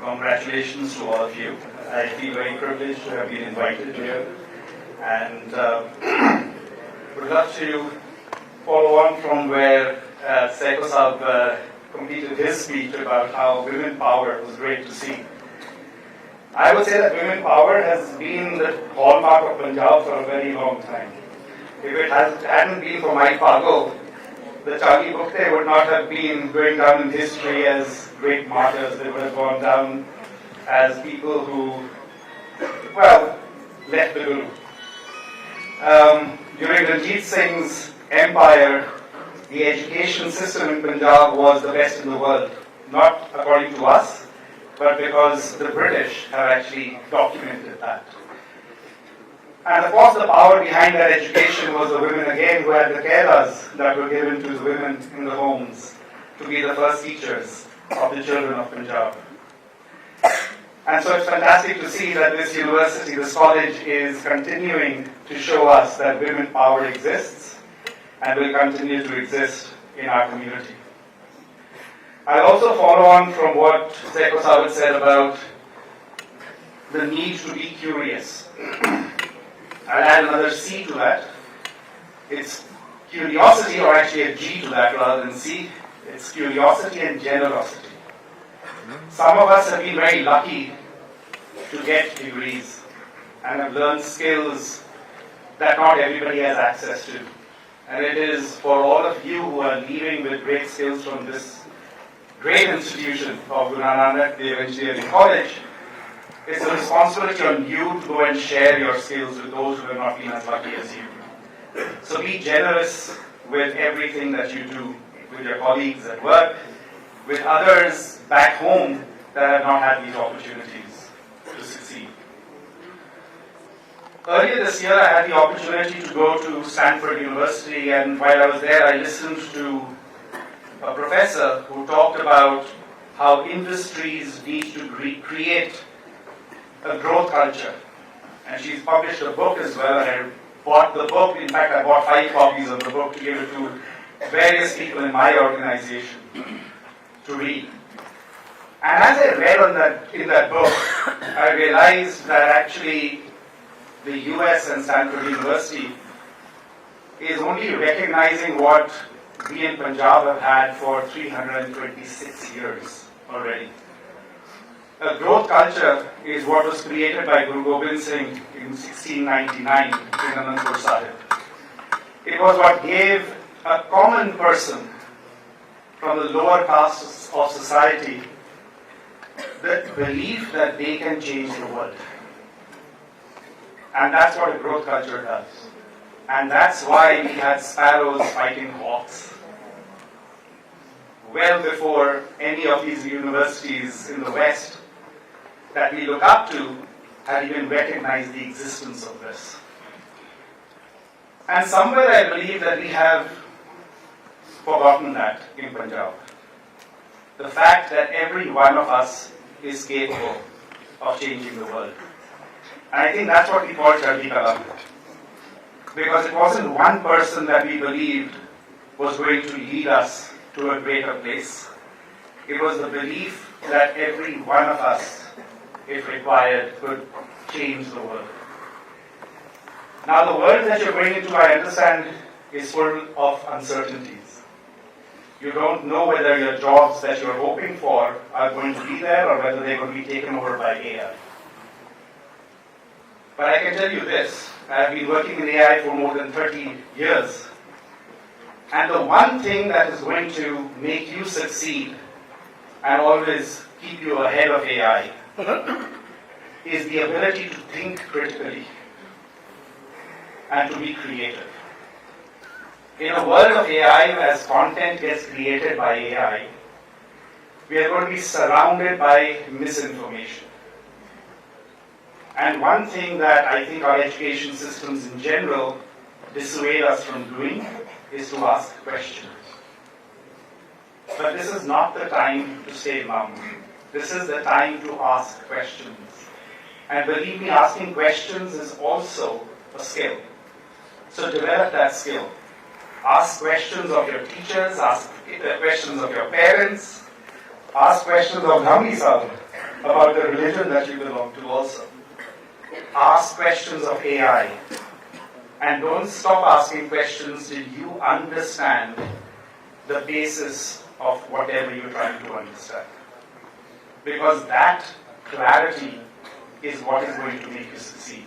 Congratulations to all of you. I feel very privileged to have been invited here, and would love to follow on from where Seiko Sahab completed his speech about how women power was great to see. I would say that women power has been the hallmark of Punjab for a very long time. If it hadn't been for my Pago, the Chagi Bukte would not have been going down in history as great martyrs. They would have gone down as people who, well, left the Guru. During Ranjit Singh's empire, the education system in Punjab was the best in the world. Not according to us, but because the British have actually documented that. And of course, the power behind that education was the women again who had the keras that were given to the women in the homes to be the first teachers of the children of Punjab. And so it's fantastic to see that this university, this college, is continuing to show us that women power exists and will continue to exist in our community. I'll also follow on from what Seiko Sahab said about the need to be curious. I'll add another C to that. It's curiosity, or actually a G to that rather than C. It's curiosity and generosity. Some of us have been very lucky to get degrees and have learned skills that not everybody has access to. And it is for all of you who are leaving with great skills from this great institution of Nanak, the Engineering College, it's a responsibility on you to go and share your skills with those who have not been as lucky as you. So be generous with everything that you do, with your colleagues at work, with others back home that have not had these opportunities to succeed. Earlier this year, I had the opportunity to go to Stanford University, and while I was there, I listened to a professor who talked about how industries need to create a growth culture. And she's published a book as well, and I bought the book. In fact, I bought 5 copies of the book to give it to various people in my organization to read. And as I read in that book, I realized that actually the US and Stanford University is only recognizing what we in Punjab have had for 326 years already. A growth culture is what was created by Guru Gobind Singh in 1699 in Anandpur Sahib. It was what gave a common person from the lower castes of society the belief that they can change the world. And that's what a growth culture does. And that's why we had sparrows fighting hawks. Well before any of these universities in the West that we look up to had even recognized the existence of this. And somewhere I believe that we have forgotten that in Punjab. The fact that every one of us is capable of changing the world. And I think that's what we call Chardi Kala. Because it wasn't one person that we believed was going to lead us to a greater place. It was the belief that every one of us, if required, could change the world. Now the world that you're going into, I understand, is full of uncertainties. You don't know whether your jobs that you're hoping for are going to be there or whether they're going to be taken over by AI. But I can tell you this, I've been working in AI for more than 30 years. And the one thing that is going to make you succeed and always keep you ahead of AI is the ability to think critically and to be creative. In a world of AI, as content gets created by AI, we are going to be surrounded by misinformation. And one thing that I think our education systems in general dissuade us from doing is to ask questions. But this is not the time to stay mum. This is the time to ask questions. And believe me, asking questions is also a skill. So develop that skill. Ask questions of your teachers, ask questions of your parents, ask questions of Dhammi Sahib. about the religion that you belong to also. Ask questions of AI. And don't stop asking questions till you understand the basis of whatever you're trying to understand. Because that clarity is what is going to make you succeed.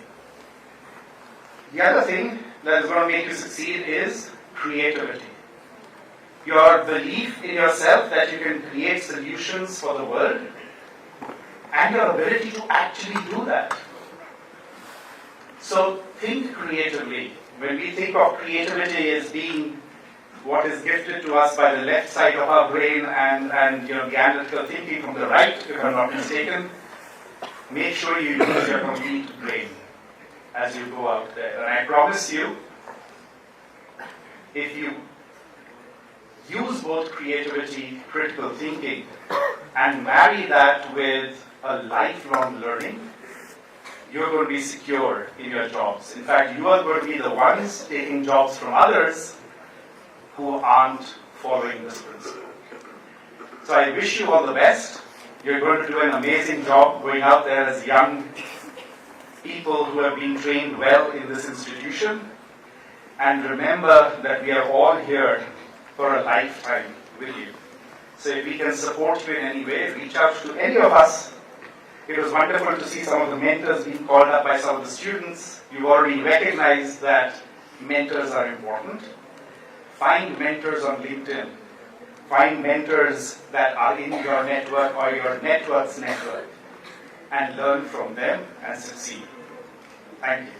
The other thing that is going to make you succeed is creativity. Your belief in yourself that you can create solutions for the world and your ability to actually do that. So think creatively. When we think of creativity as being what is gifted to us by the left side of our brain and the analytical thinking from the right, if I'm not mistaken, make sure you use your complete brain as you go out there. And I promise you, if you use both creativity, critical thinking, and marry that with a lifelong learning, you're going to be secure in your jobs. In fact, you are going to be the ones taking jobs from others who aren't following this principle. So I wish you all the best. You're going to do an amazing job going out there as young people who have been trained well in this institution. And remember that we are all here for a lifetime with you. So if we can support you in any way, reach out to any of us. It was wonderful to see some of the mentors being called up by some of the students. You've already recognized that mentors are important. Find mentors on LinkedIn. Find mentors that are in your network or your network's network and learn from them and succeed. Thank you.